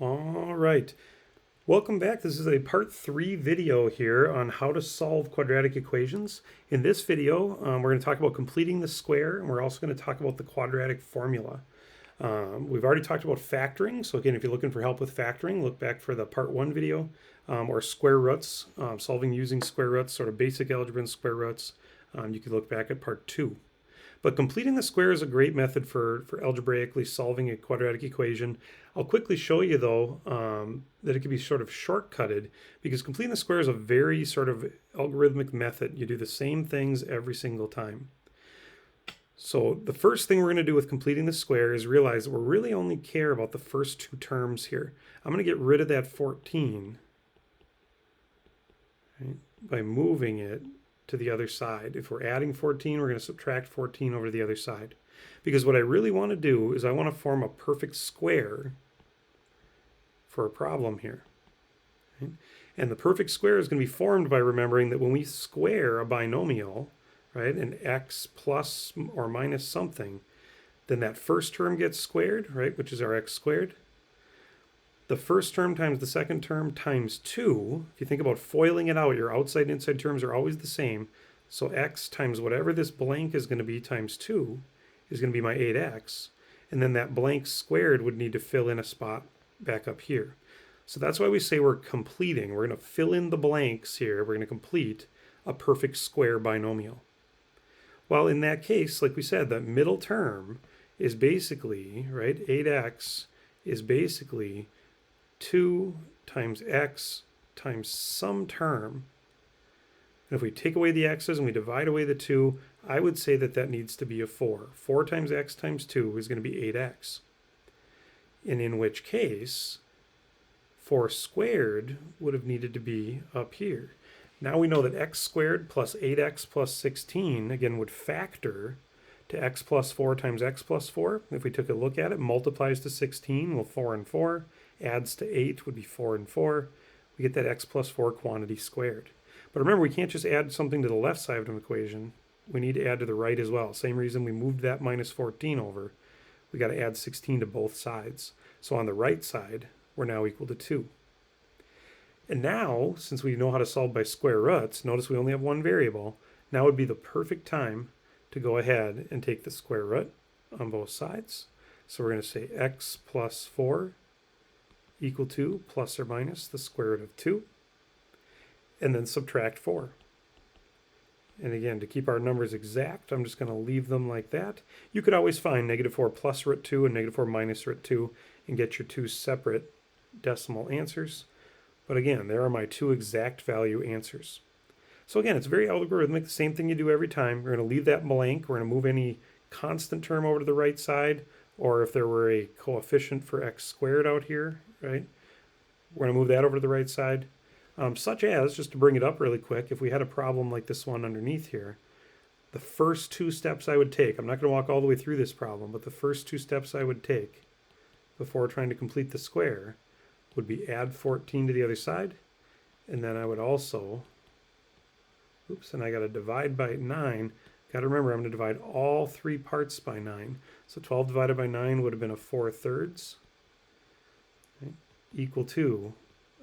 All right. Welcome back. This is a part 3 video here on how to solve quadratic equations. In this video, we're going to talk about completing the square, and we're also going to talk about the quadratic formula. We've already talked about factoring. So again, if you're looking for help with factoring, look back for the part 1 video, or square roots, solving using square roots, sort of basic algebra and square roots. You can look back at part 2. But completing the square is a great method for algebraically solving a quadratic equation. I'll quickly show you, though, that it can be sort of shortcutted because completing the square is a very sort of algorithmic method. You do the same things every single time. So the first thing we're going to do with completing the square is realize that we really only care about the first two terms here. I'm going to get rid of that 14, right, by moving it to the other side. If we're adding 14, we're going to subtract 14 over to the other side. Because what I really want to do is I want to form a perfect square for a problem here. Right? And the perfect square is going to be formed by remembering that when we square a binomial, right, an x plus or minus something, then that first term gets squared, right, which is our x squared. The first term times the second term times 2. If you think about foiling it out, your outside and inside terms are always the same. So x times whatever this blank is going to be times 2 is going to be my 8x. And then that blank squared would need to fill in a spot back up here. So that's why we say we're completing. We're going to fill in the blanks here. We're going to complete a perfect square binomial. Well, in that case, like we said, the middle term is basically, right, 8x is basically 2 times x times some term. And if we take away the x's and we divide away the 2, I would say that that needs to be a 4. 4 times x times 2 is going to be 8x. And in which case, 4 squared would have needed to be up here. Now we know that x squared plus 8x plus 16, again, would factor to x plus 4 times x plus 4. If we took a look at it, multiplies to 16, well, 4 and 4. Adds to 8 would be 4 and 4. We get that x plus 4 quantity squared. But remember, we can't just add something to the left side of an equation. We need to add to the right as well. Same reason we moved that minus 14 over. We got to add 16 to both sides. So on the right side, we're now equal to 2. And now, since we know how to solve by square roots, notice we only have one variable. Now would be the perfect time to go ahead and take the square root on both sides. So we're going to say x plus 4 equal to plus or minus the square root of 2, and then subtract 4. And again, to keep our numbers exact, I'm just going to leave them like that. You could always find negative 4 plus root 2 and negative 4 minus root 2 and get your two separate decimal answers. But again, there are my two exact value answers. So again, it's very algorithmic, the same thing you do every time. We're going to leave that blank. We're going to move any constant term over to the right side, or if there were a coefficient for x squared out here, right, we're going to move that over to the right side. Such as, just to bring it up really quick, if we had a problem like this one underneath here, the first two steps I would take, I'm not going to walk all the way through this problem, but the first two steps I would take before trying to complete the square would be add 14 to the other side, and then I would also, and I got to divide by 9. Got to remember, I'm going to divide all three parts by 9. So 12 divided by 9 would have been a 4/3, right, equal to,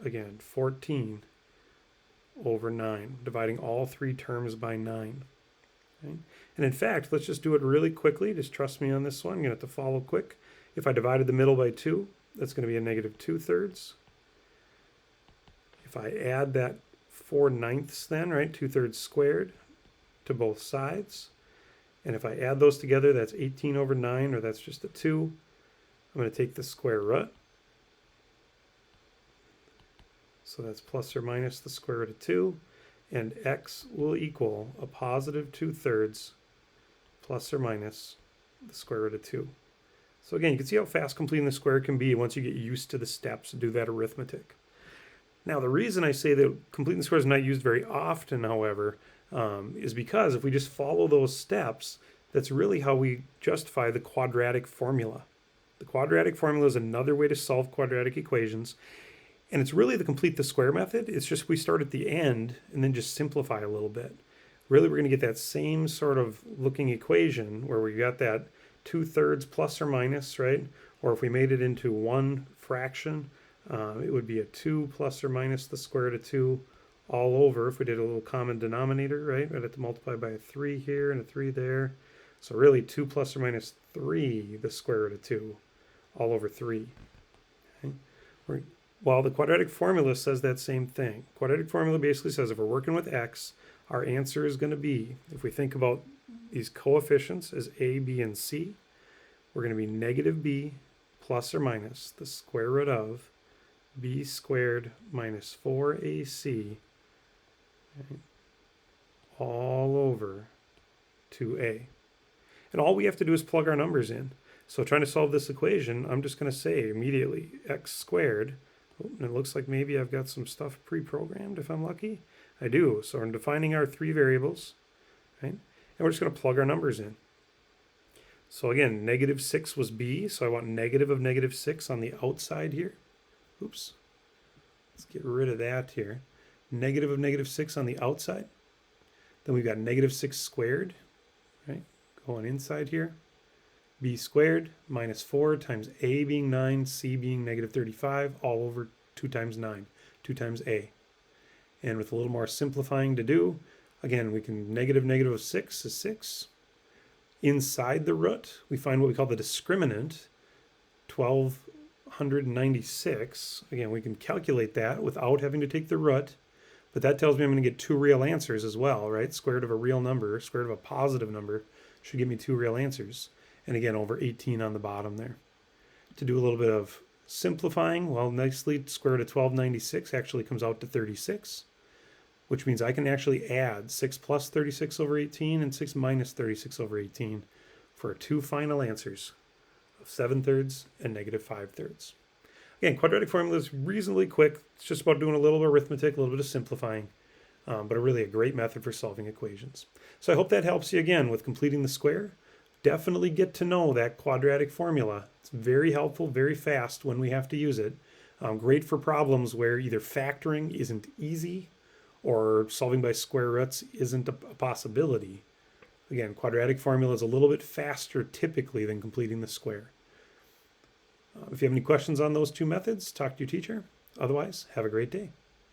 again, 14 over 9, dividing all three terms by 9. Okay? And in fact, let's just do it really quickly. Just trust me on this one. I'm going to have to follow quick. If I divided the middle by 2, that's going to be a negative 2/3. If I add that 4/9 then, right, 2/3 squared to both sides, and if I add those together, that's 18 over 9, or that's just a 2. I'm going to take the square root. So that's plus or minus the square root of 2, and x will equal a positive 2/3 plus or minus the square root of 2. So again, you can see how fast completing the square can be once you get used to the steps to do that arithmetic. Now, the reason I say that completing the square is not used very often, however, is because if we just follow those steps, that's really how we justify the quadratic formula. The quadratic formula is another way to solve quadratic equations, and it's really the complete the square method. It's just we start at the end and then just simplify a little bit. Really, we're going to get that same sort of looking equation where we got that 2/3 plus or minus, right? Or if we made it into one fraction, It would be a 2 plus or minus the square root of 2 all over. If we did a little common denominator, right, I'd have to multiply by a 3 here and a 3 there. So really 2 plus or minus 3 the square root of 2 all over 3. Okay? Well, the quadratic formula says that same thing. Quadratic formula basically says if we're working with x, our answer is going to be, if we think about these coefficients as a, b, and c, we're going to be negative b plus or minus the square root of b squared minus 4ac, right, all over 2a. And all we have to do is plug our numbers in. So trying to solve this equation, I'm just going to say immediately x squared. Oh, and it looks like maybe I've got some stuff pre-programmed if I'm lucky. I do. So I'm defining our three variables, right? And we're just going to plug our numbers in. So again, negative 6 was b, so I want negative of negative 6 on the outside here. Oops. Let's get rid of that here. Negative of negative 6 on the outside. Then we've got negative 6 squared, right? Going inside here. B squared minus 4 times a being 9, c being negative 35, all over 2 times 9, 2 times a. And with a little more simplifying to do, again, we can negative of 6 is 6. Inside the root, we find what we call the discriminant, 1296. Again, we can calculate that without having to take the root, but that tells me I'm going to get two real answers as well, right? Square root of a real number, square root of a positive number should give me two real answers. And again, over 18 on the bottom there. To do a little bit of simplifying, well, nicely, square root of 1296 actually comes out to 36, which means I can actually add 6 plus 36 over 18 and 6 minus 36 over 18 for two final answers of 7/3 and negative 5/3. Again, quadratic formula is reasonably quick. It's just about doing a little arithmetic, a little bit of simplifying, but really a great method for solving equations. So I hope that helps you again with completing the square. Definitely get to know that quadratic formula. It's very helpful, very fast when we have to use it. Great for problems where either factoring isn't easy or solving by square roots isn't a possibility. Again, quadratic formula is a little bit faster typically than completing the square. If you have any questions on those two methods, talk to your teacher. Otherwise, have a great day.